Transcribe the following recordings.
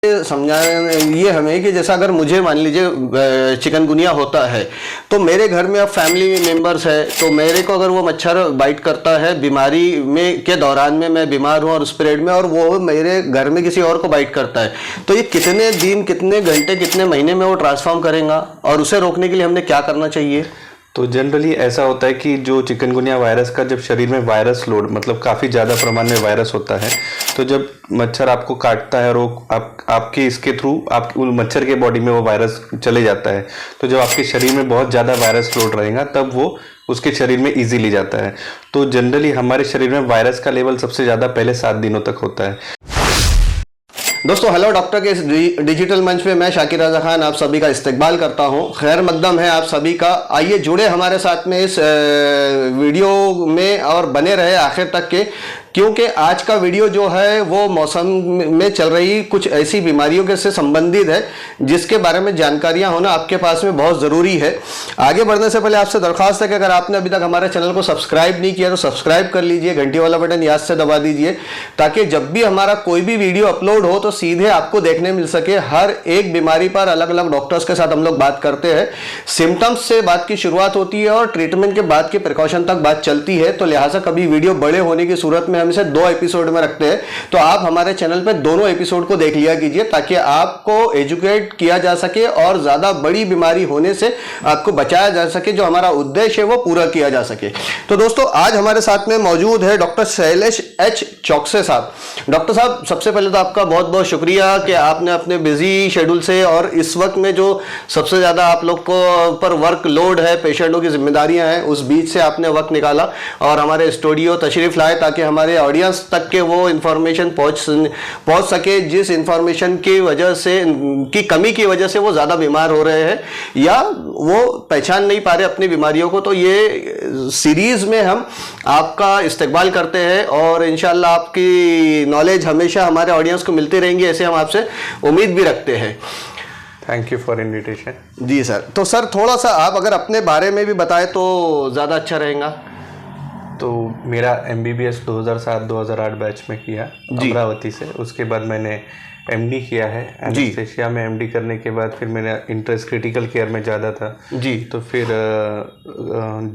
समझाइए हमें कि जैसा अगर मुझे मान लीजिए चिकनगुनिया होता है तो मेरे घर में अब फैमिली मेंबर्स है, तो मेरे को अगर वो मच्छर बाइट करता है बीमारी में के दौरान में, मैं बीमार हूँ और उस पीरियड में, और वो मेरे घर में किसी और को बाइट करता है, तो ये कितने दिन, कितने घंटे, कितने महीने में वो ट्रांसफॉर्म करेगा और उसे रोकने के लिए हमने क्या करना चाहिए? तो जनरली ऐसा होता है कि जो चिकनगुनिया वायरस का जब शरीर में वायरस लोड मतलब काफ़ी ज़्यादा प्रमाण में वायरस होता है, तो जब मच्छर आपको काटता है और वो आपके इसके थ्रू आप मच्छर के बॉडी में वो वायरस चले जाता है, तो जब आपके शरीर में बहुत ज़्यादा वायरस लोड रहेगा तब वो उसके शरीर में इजीली जाता है। तो जनरली हमारे शरीर में वायरस का लेवल सबसे ज़्यादा पहले 7 दिनों तक होता है। दोस्तों हेलो डॉक्टर के इस डिजिटल मंच पे मैं शाकिर रजा खान आप सभी का इस्तकबाल करता हूं। खैर मकदम है आप सभी का। आइए जुड़े हमारे साथ में इस वीडियो में और बने रहे आखिर तक के, क्योंकि आज का वीडियो जो है वो मौसम में चल रही कुछ ऐसी बीमारियों के से संबंधित है जिसके बारे में जानकारियां होना आपके पास में बहुत ज़रूरी है। आगे बढ़ने से पहले आपसे दरख्वास्त है कि अगर आपने अभी तक हमारे चैनल को सब्सक्राइब नहीं किया तो सब्सक्राइब कर लीजिए, घंटी वाला बटन याद से दबा दीजिए ताकि जब भी हमारा कोई भी वीडियो अपलोड हो तो सीधे आपको देखने मिल सके। हर एक बीमारी पर अलग अलग डॉक्टर्स के साथ हम लोग बात करते हैं। सिम्टम्स से बात की शुरुआत होती है और ट्रीटमेंट के बाद के प्रिकॉशन तक बात चलती है, तो लिहाजा कभी वीडियो बड़े होने की सूरत में हम इसे 2 एपिसोड में रखते हैं। तो आप हमारे चैनल पे दोनों एपिसोड को देख लिया कीजिए ताकि आपको एजुकेट किया जा सके और ज्यादा बड़ी बीमारी होने से आपको बचाया जा सके, जो हमारा उद्देश्य है वो पूरा किया जा सके। तो दोस्तों आज हमारे साथ में मौजूद है डॉक्टर शैलेश एच चौकसे साहब। डॉक्टर साहब सबसे पहले तो आपका बहुत बहुत शुक्रिया कि आपने अपने बिजी शेड्यूल से और इस वक्त में जो सबसे ज्यादा आप लोग को पर वर्क लोड है, पेशेंटों की जिम्मेदारियां हैं, उस बीच से आपने वक्त निकाला और हमारे स्टूडियो तशरीफ लाए ताकि हमारे ऑडियंस तक के वो इंफॉर्मेशन पहुंच सके जिस इंफॉर्मेशन की वजह से की कमी की वजह से वो ज्यादा बीमार हो रहे हैं या वो पहचान नहीं पा रहे अपनी बीमारियों को। तो ये सीरीज में हम आपका इस्तकबाल करते हैं और इंशाल्लाह आपकी नॉलेज हमेशा हमारे ऑडियंस को मिलती रहेंगी, ऐसे हम आपसे उम्मीद भी रखते हैं। Thank you for invitation. जी सर। तो सर थोड़ा सा आप अगर अपने बारे में भी बताएं तो ज़्यादा अच्छा रहेगा। तो मेरा MBBS 2007-2008 बैच में किया अमरावती से। उसके बाद मैंने MD किया है एनेस्थेशिया में। MD करने के बाद फिर मेरा इंटरेस्ट क्रिटिकल केयर में ज़्यादा था जी, तो फिर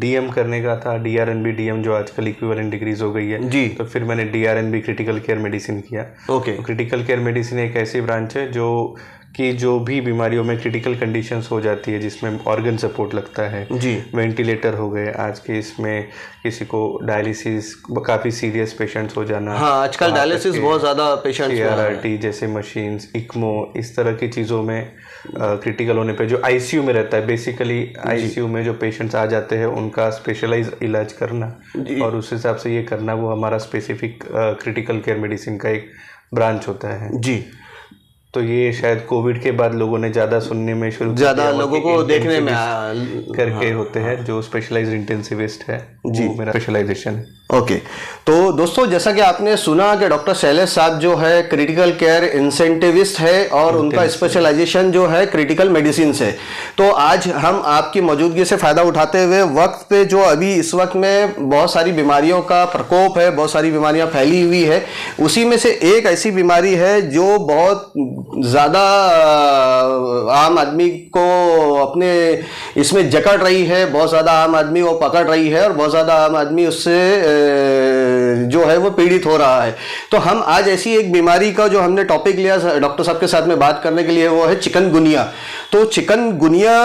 DM करने का था, DRNB DM जो आजकल इक्विवेलेंट डिग्रीज हो गई है जी। तो फिर मैंने DRNB क्रिटिकल केयर मेडिसिन किया। ओके। क्रिटिकल केयर मेडिसिन एक ऐसी ब्रांच है जो भी बीमारियों में क्रिटिकल कंडीशंस हो जाती है जिसमें ऑर्गन सपोर्ट लगता है जी, वेंटिलेटर हो गए, आज के इसमें किसी को डायलिसिस, काफ़ी सीरियस पेशेंट्स हो जाना। हाँ आजकल डायलिसिस बहुत ज़्यादा पेशेंट्स, CRRT जैसे मशीन्स, इक्मो, इस तरह की चीज़ों में क्रिटिकल होने पे जो ICU में रहता है, बेसिकली ICU में जो पेशेंट्स आ जाते हैं उनका स्पेशलाइज इलाज करना और उस हिसाब से ये करना, वो हमारा स्पेसिफिक क्रिटिकल केयर मेडिसिन का एक ब्रांच होता है जी। तो ये शायद कोविड के बाद लोगों ने ज़्यादा सुनने में शुरू, ज़्यादा लोगों को देखने में करके होते हैं जो स्पेशलाइज्ड इंटेंसिविस्ट है जी, मेरा स्पेशलाइजेशन। ओके। तो दोस्तों जैसा कि आपने सुना कि डॉक्टर शैलेश साहब जो है क्रिटिकल केयर इंसेंटिविस्ट है और उनका स्पेशलाइजेशन जो है क्रिटिकल मेडिसिन से। तो आज हम आपकी मौजूदगी से फ़ायदा उठाते हुए वक्त पे जो अभी इस वक्त में बहुत सारी बीमारियों का प्रकोप है, बहुत सारी बीमारियां फैली हुई है, उसी में से एक ऐसी बीमारी है जो बहुत ज़्यादा आम आदमी को अपने इसमें जकड़ रही है, बहुत ज़्यादा आम आदमी वो पकड़ रही है और बहुत ज़्यादा आम आदमी उससे जो है वो पीड़ित हो रहा है। तो हम आज ऐसी एक बीमारी का जो हमने टॉपिक लिया डॉक्टर साहब के साथ में बात करने के लिए, वो है चिकनगुनिया। तो चिकनगुनिया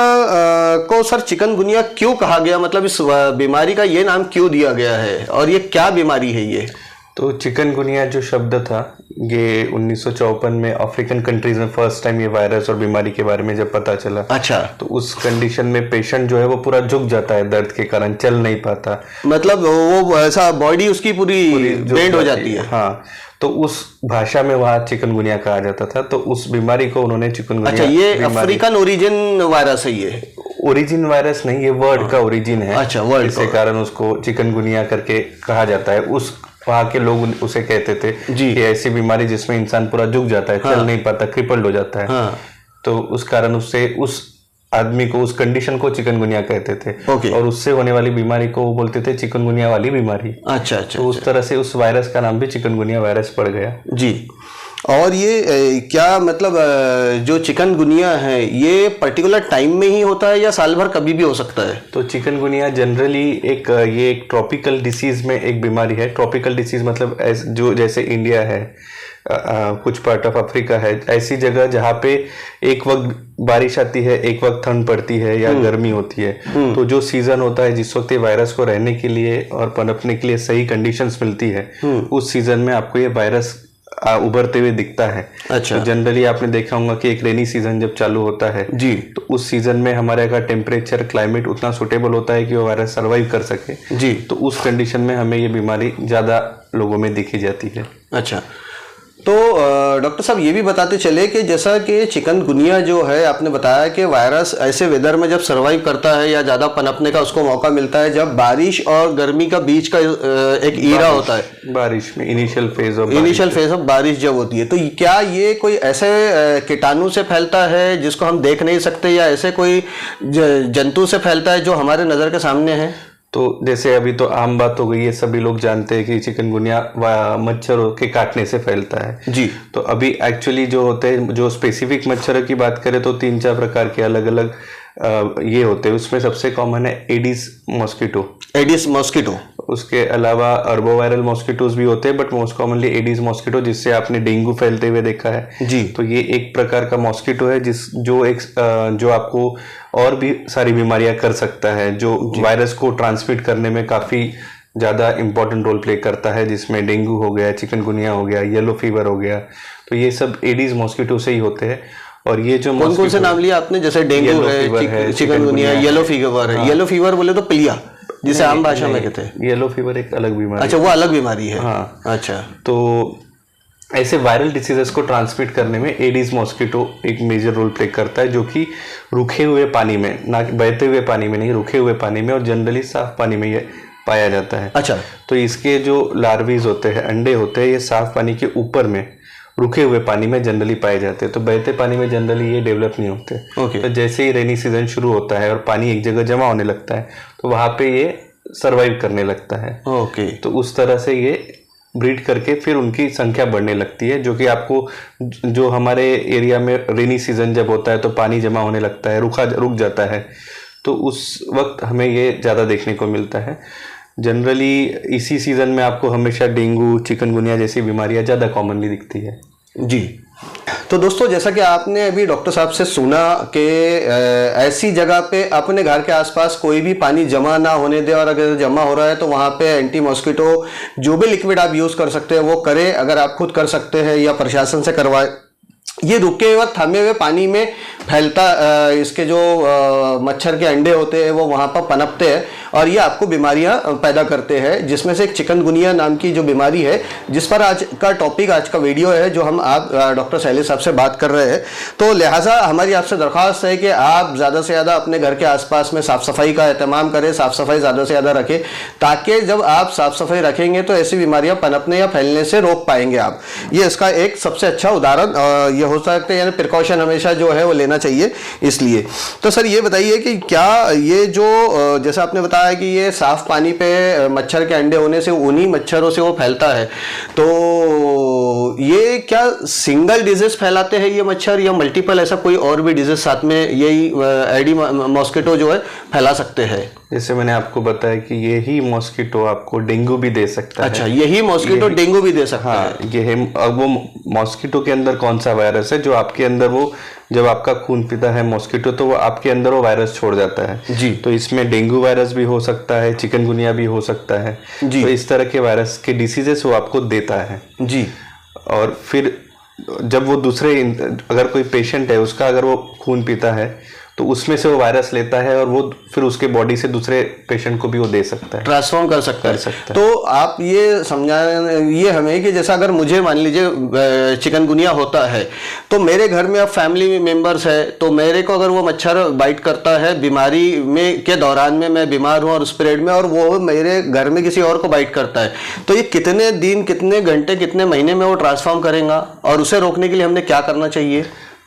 को सर चिकनगुनिया क्यों कहा गया, मतलब इस बीमारी का ये नाम क्यों दिया गया है और ये क्या बीमारी है ये? तो चिकनगुनिया जो शब्द था ये 1954 में अफ्रीकन कंट्रीज में फर्स्ट टाइम ये वायरस और बीमारी के बारे में जब पता चला, अच्छा, तो उस कंडीशन में पेशेंट जो है वो पूरा झुक जाता है दर्द के कारण, चल नहीं पाता, मतलब वो ऐसा बॉडी उसकी पूरी बेंड हो जाती है। हाँ, तो उस भाषा में वहाँ चिकनगुनिया कहा जाता था। तो उस बीमारी को उन्होंने चिकनगुनिया, अच्छा, ये अफ्रीकन ओरिजिन वायरस है? ये ओरिजिन वायरस नहीं, ये वर्ड का ओरिजिन है। अच्छा, वर्ड, इसके कारण उसको चिकनगुनिया करके कहा जाता है। उस वहाँ के लोग उसे कहते थे कि ऐसी बीमारी जिसमें इंसान पूरा झुक जाता है, चल नहीं पाता, क्रिपल्ड हो जाता है। तो उस कारण उससे उस आदमी को, उस कंडीशन को चिकनगुनिया कहते थे और उससे होने वाली बीमारी को वो बोलते थे चिकनगुनिया वाली बीमारी। अच्छा अच्छा। तो उस तरह से उस वायरस का नाम भी चिकनगुनिया वायरस पड़ गया जी। और ये क्या मतलब जो चिकनगुनिया है ये पर्टिकुलर टाइम में ही होता है या साल भर कभी भी हो सकता है? तो चिकनगुनिया जनरली ये एक ट्रॉपिकल डिसीज में एक बीमारी है। ट्रॉपिकल डिसीज मतलब जो जैसे इंडिया है, कुछ पार्ट ऑफ अफ्रीका है, ऐसी जगह जहाँ पे एक वक्त बारिश आती है, एक वक्त ठंड पड़ती है या गर्मी होती है, तो जो सीजन होता है जिस वक्त ये वायरस को रहने के लिए और पनपने के लिए सही कंडीशंस मिलती है, उस सीजन में आपको ये वायरस उभरते हुए दिखता है। अच्छा। तो जनरली आपने देखा होगा कि एक रेनी सीजन जब चालू होता है जी, तो उस सीजन में हमारे का टेम्परेचर क्लाइमेट उतना सुटेबल होता है कि वो वायरस सर्वाइव कर सके जी, तो उस कंडीशन में हमें ये बीमारी ज़्यादा लोगों में दिखी जाती है। अच्छा। तो डॉक्टर साहब ये भी बताते चले कि जैसा कि चिकनगुनिया जो है आपने बताया कि वायरस ऐसे वेदर में जब सरवाइव करता है या ज़्यादा पनपने का उसको मौका मिलता है जब बारिश और गर्मी का बीच का एक ईरा होता है, बारिश में इनिशियल फेज ऑफ बारिश जब होती है, तो क्या ये कोई ऐसे कीटाणु से फैलता है जिसको हम देख नहीं सकते या ऐसे कोई जंतु से फैलता है जो हमारे नज़र के सामने है? तो जैसे अभी तो आम बात हो गई है, सभी लोग जानते हैं कि चिकनगुनिया मच्छरों के काटने से फैलता है जी। तो अभी एक्चुअली जो होते हैं, जो स्पेसिफिक मच्छरों की बात करें तो 3-4 प्रकार के अलग अलग ये होते हैं। उसमें सबसे कॉमन है एडिस मॉस्किटो। उसके अलावा अर्बोवायरल मॉस्किटोज भी होते हैं but most commonly Aedes mosquito, जिससे आपने डेंगू फैलते हुए देखा है जी। तो ये एक प्रकार का मॉस्किटो है जो आपको और भी सारी बीमारियां कर सकता है, जो वायरस को ट्रांसमिट करने में काफी ज़्यादा इंपॉर्टेंट रोल प्ले करता है, जिसमें डेंगू हो गया, चिकनगुनिया हो गया, येलो फीवर हो गया, तो ये सब एडिस मॉस्किटो से ही होते हैं। और ये जो कौन कौन से नाम लिया आपने? जैसे डेंगू है, चिकनगुनिया, येलो फीवर है। येलो फीवर बोले तो पिलिया जिसे आम भाषा में कहते हैं। येलो फीवर एक अलग बीमारी। अच्छा, वो अलग बीमारी है। हाँ, अच्छा। तो ऐसे वायरल डिसीजेस को ट्रांसमिट करने में एडिस मॉस्किटो एक मेजर रोल प्ले करता है, जो कि रुके हुए पानी में, ना बहते हुए पानी में नहीं, रुके हुए पानी में और जनरली साफ पानी में ये पाया जाता है। अच्छा। तो इसके जो लार्वीज होते हैं, अंडे होते हैं, ये साफ पानी के ऊपर में रुके हुए पानी में जनरली पाए जाते हैं, तो बहते पानी में जनरली ये डेवलप नहीं होते। okay. तो जैसे ही रेनी सीजन शुरू होता है और पानी एक जगह जमा होने लगता है तो वहां पे ये सरवाइव करने लगता है। okay. तो उस तरह से ये ब्रीड करके फिर उनकी संख्या बढ़ने लगती है, जो कि आपको जो हमारे एरिया में रेनी सीजन जब होता है तो पानी जमा होने लगता है, रुक जाता है, तो उस वक्त हमें ये ज़्यादा देखने को मिलता है। जनरली इसी सीज़न में आपको हमेशा डेंगू, चिकनगुनिया जैसी बीमारियां ज़्यादा कॉमनली दिखती है। जी। तो दोस्तों, जैसा कि आपने अभी डॉक्टर साहब से सुना कि ऐसी जगह पे अपने घर के आसपास कोई भी पानी जमा ना होने दे, और अगर जमा हो रहा है तो वहाँ पे एंटी मॉस्किटो जो भी लिक्विड आप यूज़ कर सकते हैं वो करें, अगर आप खुद कर सकते हैं या प्रशासन से करवाए। ये रुके हुए थमे हुए पानी में फैलता, इसके जो मच्छर के अंडे होते हैं वो वहाँ पर पनपते हैं और ये आपको बीमारियाँ पैदा करते हैं, जिसमें से एक चिकनगुनिया नाम की जो बीमारी है, जिस पर आज का टॉपिक, आज का वीडियो है जो हम आप डॉक्टर शैलेश साहब से बात कर रहे हैं। तो लिहाजा हमारी आपसे दरख्वास्त है कि आप ज़्यादा से ज़्यादा अपने घर के आसपास में साफ़ सफाई का एहतमाम करें, साफ़ सफाई ज़्यादा से ज़्यादा रखें, ताकि जब आप साफ़ सफाई रखेंगे तो ऐसी बीमारियाँ पनपने या फैलने से रोक पाएंगे आप। ये इसका एक सबसे अच्छा उदाहरण ये हो सकता है, यानी प्रिकॉशन हमेशा जो है वो लेना चाहिए। इसलिए तो सर ये बताइए कि क्या ये जो जैसा आपने बताया कि ये साफ पानी पे मच्छर के अंडे होने से उन्हीं मच्छरों से वो फैलता है, तो ये क्या सिंगल डिजीज फैलाते हैं ये मच्छर या मल्टीपल ऐसा कोई और भी डिजीज साथ में यही एडी मॉस्किटो जो है फैला सकते हैं? जैसे मैंने आपको बताया कि यही मॉस्किटो आपको डेंगू भी दे सकता है। अच्छा, यही मॉस्किटो डेंगू भी दे सकता है। हाँ, ये है। अब वो मॉस्किटो के अंदर कौन सा वायरस है जो आपके अंदर, वो जब आपका खून पीता है मॉस्किटो तो वो आपके अंदर वो वायरस छोड़ जाता है जी। तो इसमें डेंगू वायरस भी हो सकता है, चिकनगुनिया भी हो सकता है जी। तो इस तरह के वायरस के डिसीजेस वो आपको देता है जी। और फिर जब वो दूसरे, अगर कोई पेशेंट है उसका अगर वो खून पीता है तो उसमें से वो वायरस लेता है और वो फिर उसके बॉडी से दूसरे पेशेंट को भी वो दे सकता है, ट्रांसफॉर्म कर सकता है। तो आप ये समझाइए हमें कि जैसा अगर मुझे मान लीजिए चिकनगुनिया होता है तो मेरे घर में अब फैमिली मेंबर्स है, तो मेरे को अगर वो मच्छर बाइट करता है बीमारी में के दौरान में, मैं बीमार हूँ और उस पीरियड में, और वो मेरे घर में किसी और को बाइट करता है, तो ये कितने दिन, कितने घंटे, कितने महीने में वो ट्रांसफॉर्म करेगा और उसे रोकने के लिए हमने क्या करना चाहिए?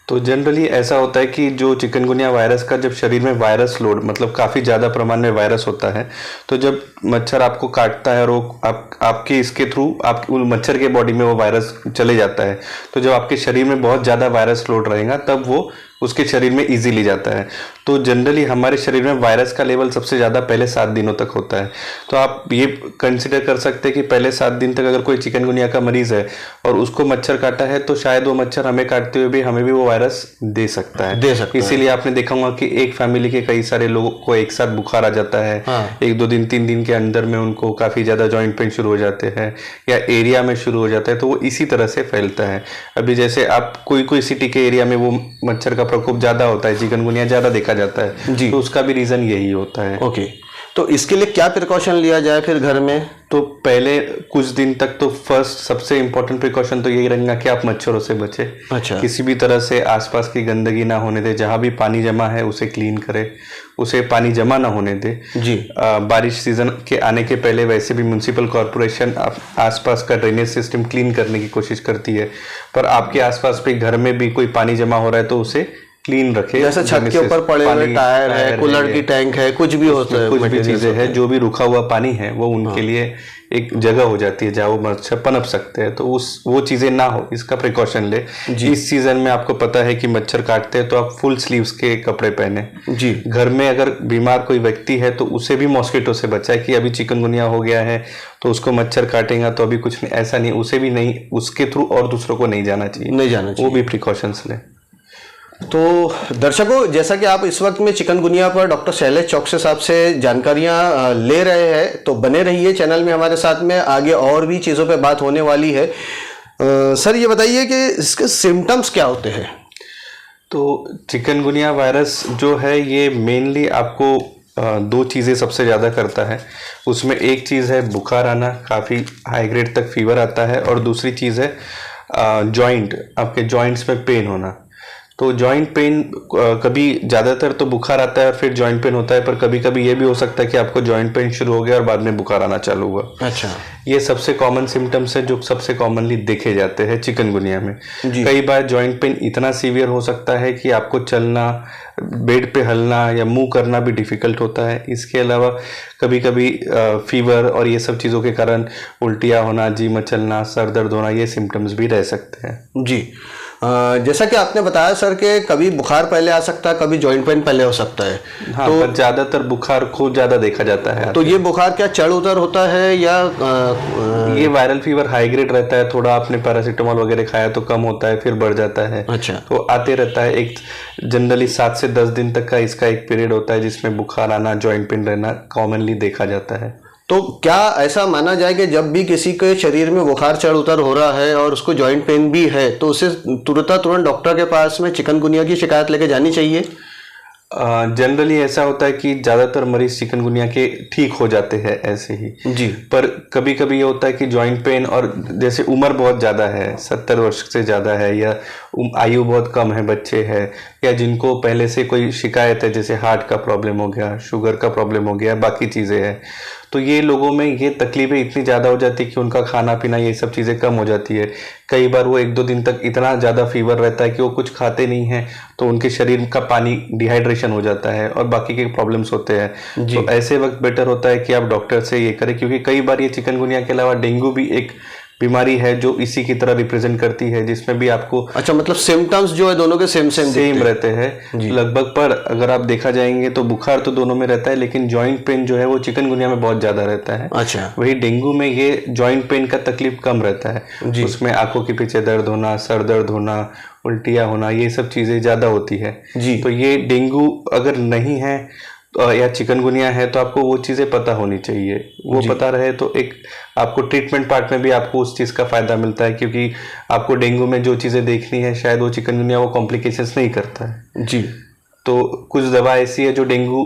तो तो जनरली ऐसा होता है कि जो चिकनगुनिया वायरस का जब शरीर में वायरस लोड मतलब काफ़ी ज़्यादा प्रमाण में वायरस होता है, तो जब मच्छर आपको काटता है और वो आपके इसके थ्रू आप मच्छर के बॉडी में वो वायरस चले जाता है, तो जब आपके शरीर में बहुत ज़्यादा वायरस लोड रहेगा तब वो उसके शरीर में इजीली जाता है। तो जनरली हमारे शरीर में वायरस का लेवल सबसे ज़्यादा पहले 7 दिनों तक होता है। तो आप ये कंसिडर कर सकते हैं कि पहले 7 दिन तक अगर कोई चिकनगुनिया का मरीज है और उसको मच्छर काटा है तो शायद वो मच्छर हमें काटते हुए भी हमें भी वो वायरस दे सकता है। इसीलिए आपने देखा होगा कि एक फैमिली के कई सारे लोगों को एक साथ बुखार आ जाता है। हाँ। 1-2 दिन 3 दिन के अंदर में उनको काफ़ी ज़्यादा जॉइंट पेन शुरू हो जाते हैं या एरिया में शुरू हो जाता है, तो वो इसी तरह से फैलता है। अभी जैसे आप कोई सिटी के एरिया में वो मच्छर का प्रकोप ज़्यादा होता है, चिकनगुनिया ज़्यादा देखा जाता है जी, तो उसका भी रीज़न यही होता है। ओके, तो इसके लिए क्या प्रिकॉशन लिया जाए फिर घर में? तो पहले कुछ दिन तक तो फर्स्ट सबसे इम्पोर्टेंट प्रिकॉशन तो यही रहेगा कि आप मच्छरों से बचें। अच्छा। किसी भी तरह से आसपास की गंदगी ना होने दे, जहाँ भी पानी जमा है उसे क्लीन करें, उसे पानी जमा ना होने दे जी। बारिश सीजन के आने के पहले वैसे भी म्युनिसिपल कॉरपोरेशन आसपास का ड्रेनेज सिस्टम क्लीन करने की कोशिश करती है, पर आपके आसपास भी घर में भी कोई पानी जमा हो रहा है तो उसे क्लीन रखे। जैसे छत के ऊपर पड़े हुए टायर है, कूलर की टैंक है, कुछ भी होता है, कुछ भी चीजें हैं जो भी रुका हुआ पानी है वो उनके लिए एक जगह हो जाती है जहाँ वो मच्छर पनप सकते हैं, तो वो चीजें ना हो इसका प्रिकॉशन ले। इस सीजन में आपको पता है कि मच्छर काटते हैं तो आप फुल स्लीव्स के कपड़े पहने जी। घर में अगर बीमार कोई व्यक्ति है तो उसे भी मॉस्किटो से बचाए कि अभी चिकनगुनिया हो गया है तो उसको मच्छर काटेगा तो अभी कुछ नहीं, ऐसा नहीं, उसे भी नहीं, उसके थ्रू और दूसरों को नहीं जाना चाहिए, वो भी प्रिकॉशंस ले। तो दर्शकों, जैसा कि आप इस वक्त में चिकनगुनिया पर डॉक्टर शैलेश चौकसे साहब से जानकारियां ले रहे हैं, तो बने रहिए चैनल में हमारे साथ में, आगे और भी चीज़ों पे बात होने वाली है। सर ये बताइए कि इसके सिम्टम्स क्या होते हैं? तो चिकनगुनिया वायरस जो है ये मेनली आपको 2 चीज़ें सबसे ज़्यादा करता है। उसमें एक चीज़ है बुखार आना, काफ़ी हाई ग्रेड तक फीवर आता है, और दूसरी चीज़ है आपके जॉइंट्स में पेन होना। तो जॉइंट पेन कभी ज़्यादातर तो बुखार आता है और फिर जॉइंट पेन होता है, पर कभी कभी ये भी हो सकता है कि आपको जॉइंट पेन शुरू हो गया और बाद में बुखार आना चालू हुआ। अच्छा। ये सबसे कॉमन सिम्टम्स है जो सबसे कॉमनली देखे जाते हैं चिकनगुनिया में। कई बार जॉइंट पेन इतना सीवियर हो सकता है कि आपको चलना, बेड पे हलना या मूव करना भी डिफिकल्ट होता है। इसके अलावा कभी कभी फीवर और ये सब चीज़ों के कारण उल्टियाँ होना, जी मचलना, सर दर्द होना, ये सिम्टम्स भी रह सकते हैं जी। जैसा कि आपने बताया सर कि कभी बुखार पहले आ सकता है, कभी जॉइंट पेन पहले हो सकता है। हाँ, तो ज्यादातर बुखार को ज्यादा देखा जाता है। तो ये बुखार क्या चढ़ उतर होता है या ये वायरल फीवर हाई ग्रेड रहता है, थोड़ा आपने पैरासीटामोल वगैरह खाया तो कम होता है, फिर बढ़ जाता है। अच्छा। तो आते रहता है। एक जनरली 7 से 10 दिन तक का इसका एक पीरियड होता है जिसमें बुखार आना, जॉइंट पेन रहना कॉमनली देखा जाता है। तो क्या ऐसा माना जाए कि जब भी किसी के शरीर में बुखार चढ़ उतर हो रहा है और उसको जॉइंट पेन भी है तो उसे तुरंत डॉक्टर के पास में चिकनगुनिया की शिकायत लेके जानी चाहिए? जनरली ऐसा होता है कि ज़्यादातर मरीज चिकनगुनिया के ठीक हो जाते हैं ऐसे ही जी, पर कभी कभी ये होता है कि जॉइंट पेन, और जैसे उम्र बहुत ज़्यादा है, 70 वर्ष से ज़्यादा है, या आयु बहुत कम है, बच्चे हैं, या जिनको पहले से कोई शिकायत है जैसे हार्ट का प्रॉब्लम हो गया, शुगर का प्रॉब्लम हो गया, बाकी चीज़ें हैं, तो ये लोगों में ये तकलीफें इतनी ज़्यादा हो जाती है कि उनका खाना पीना ये सब चीज़ें कम हो जाती है। कई बार वो 1-2 दिन तक इतना ज़्यादा फीवर रहता है कि वो कुछ खाते नहीं हैं, तो उनके शरीर का पानी डिहाइड्रेशन हो जाता है और बाकी के प्रॉब्लम्स होते हैं। तो ऐसे वक्त बेटर होता है कि आप डॉक्टर से ये करें, क्योंकि कई बार ये चिकनगुनिया के अलावा डेंगू भी एक बीमारी है जो इसी की तरह रिप्रेजेंट करती है, जिसमें भी आपको अच्छा, मतलब सिम्टम्स जो है दोनों के सेम रहते हैं लगभग, पर अगर आप देखा जाएंगे तो बुखार तो दोनों में रहता है, लेकिन जॉइंट पेन जो है वो चिकनगुनिया में बहुत ज्यादा रहता है। अच्छा। वही डेंगू में ये जॉइंट पेन का तकलीफ कम रहता है, उसमें आंखों के पीछे दर्द होना, सर दर्द होना, उल्टियाँ होना, ये सब चीजें ज्यादा होती है जी। तो ये डेंगू अगर नहीं है या चिकनगुनिया है तो आपको वो चीज़ें पता होनी चाहिए। वो पता रहे तो एक आपको ट्रीटमेंट पार्ट में भी आपको उस चीज़ का फ़ायदा मिलता है, क्योंकि आपको डेंगू में जो चीज़ें देखनी है शायद वो चिकनगुनिया वो कॉम्प्लिकेशंस नहीं करता है जी। तो कुछ दवा ऐसी है जो डेंगू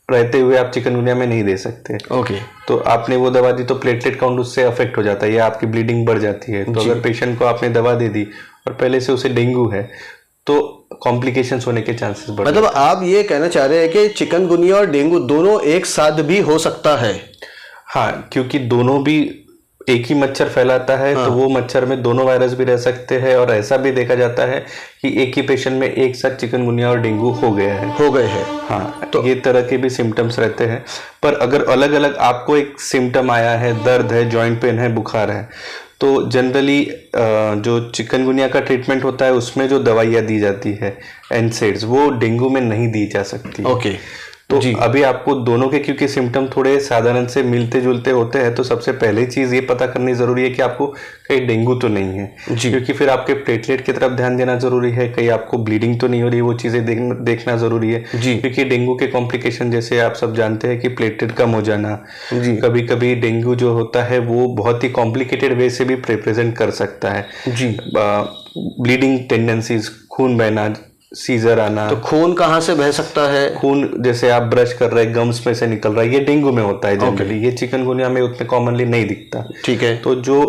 रहते हुए आप चिकनगुनिया में नहीं दे सकते। ओके। तो आपने वो दवा दी तो प्लेटलेट काउंट उससे अफेक्ट हो जाता है या आपकी ब्लीडिंग बढ़ जाती है। तो अगर पेशेंट को आपने दवा दे दी और पहले से उसे डेंगू है तो कॉम्प्लिकेशंस होने के चांसेस बढ़, मतलब आप ये कहना चाह रहे हैं कि चिकनगुनिया और डेंगू दोनों एक साथ भी हो सकता है? हाँ, क्योंकि दोनों भी एक ही मच्छर फैलाता है तो वो मच्छर में दोनों वायरस भी रह सकते हैं, और ऐसा भी देखा जाता है कि एक ही पेशेंट में एक साथ चिकनगुनिया और डेंगू हो गए हैं। हाँ, तो ये तरह के भी सिम्टम्स रहते हैं। पर अगर अलग अलग आपको एक सिम्टम आया है, दर्द है, जॉइंट पेन है, बुखार है, तो जनरली जो चिकनगुनिया का ट्रीटमेंट होता है उसमें जो दवाइयाँ दी जाती है एनसेड्स, वो डेंगू में नहीं दी जा सकती। ओके। तो अभी आपको दोनों के क्योंकि सिम्टम थोड़े साधारण से मिलते जुलते होते हैं, तो सबसे पहले चीज ये पता करनी जरूरी है कि आपको कहीं डेंगू तो नहीं है, क्योंकि फिर आपके प्लेटलेट की तरफ ध्यान देना जरूरी है, कहीं आपको ब्लीडिंग तो नहीं हो रही है, वो चीजें देखना जरूरी है। क्योंकि डेंगू के कॉम्प्लिकेशन जैसे आप सब जानते हैं कि प्लेटलेट कम हो जाना, कभी कभी डेंगू जो होता है वो बहुत ही कॉम्प्लिकेटेड वे से भी प्रेजेंट कर सकता है। ब्लीडिंग टेंडेंसीज, खून बहना, सीजर आना। तो खून कहाँ से बह सकता है? खून जैसे आप ब्रश कर रहे हैं, गम्स में से निकल रहा है, ये डेंगू में होता है जनरली। ये चिकनगुनिया में उतने कॉमनली नहीं दिखता। ठीक है। तो जो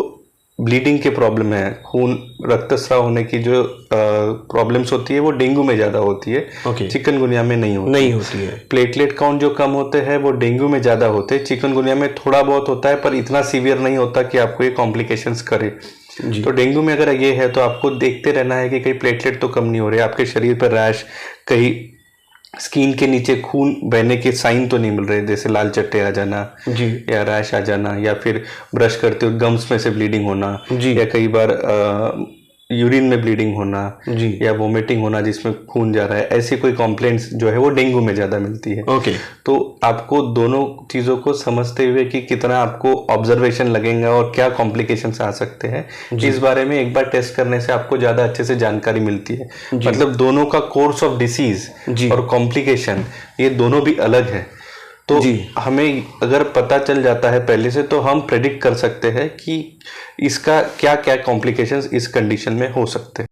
ब्लीडिंग के प्रॉब्लम है, खून रक्तस्राव होने की जो प्रॉब्लम्स होती है वो डेंगू में ज्यादा होती है, चिकनगुनिया में नहीं होती है। प्लेटलेट काउंट जो कम होते हैं वो डेंगू में ज्यादा होते हैं, चिकनगुनिया में थोड़ा बहुत होता है, पर इतना सीवियर नहीं होता कि आपको ये कॉम्प्लिकेशंस करे। तो डेंगू में अगर ये है तो आपको देखते रहना है कि कहीं प्लेटलेट तो कम नहीं हो रहे, आपके शरीर पर रैश, कहीं स्किन के नीचे खून बहने के साइन तो नहीं मिल रहे, जैसे लाल चट्टे आ जाना या रैश आ जाना, या फिर ब्रश करते हुए गम्स में से ब्लीडिंग होना, या कई बार यूरिन में ब्लीडिंग होना, या वोमिटिंग होना जिसमें खून जा रहा है, ऐसी कोई कंप्लेंट्स जो है वो डेंगू में ज्यादा मिलती है। तो आपको दोनों चीजों को समझते हुए कि कितना आपको ऑब्जर्वेशन लगेगा और क्या कॉम्प्लिकेशंस आ सकते हैं, इस बारे में एक बार टेस्ट करने से आपको ज्यादा अच्छे से जानकारी मिलती है। मतलब दोनों का कोर्स ऑफ डिसीज और कॉम्प्लिकेशन ये दोनों भी अलग है। तो हमें अगर पता चल जाता है पहले से, तो हम प्रेडिक्ट कर सकते हैं कि इसका क्या क्या कॉम्प्लिकेशंस इस कंडीशन में हो सकते हैं।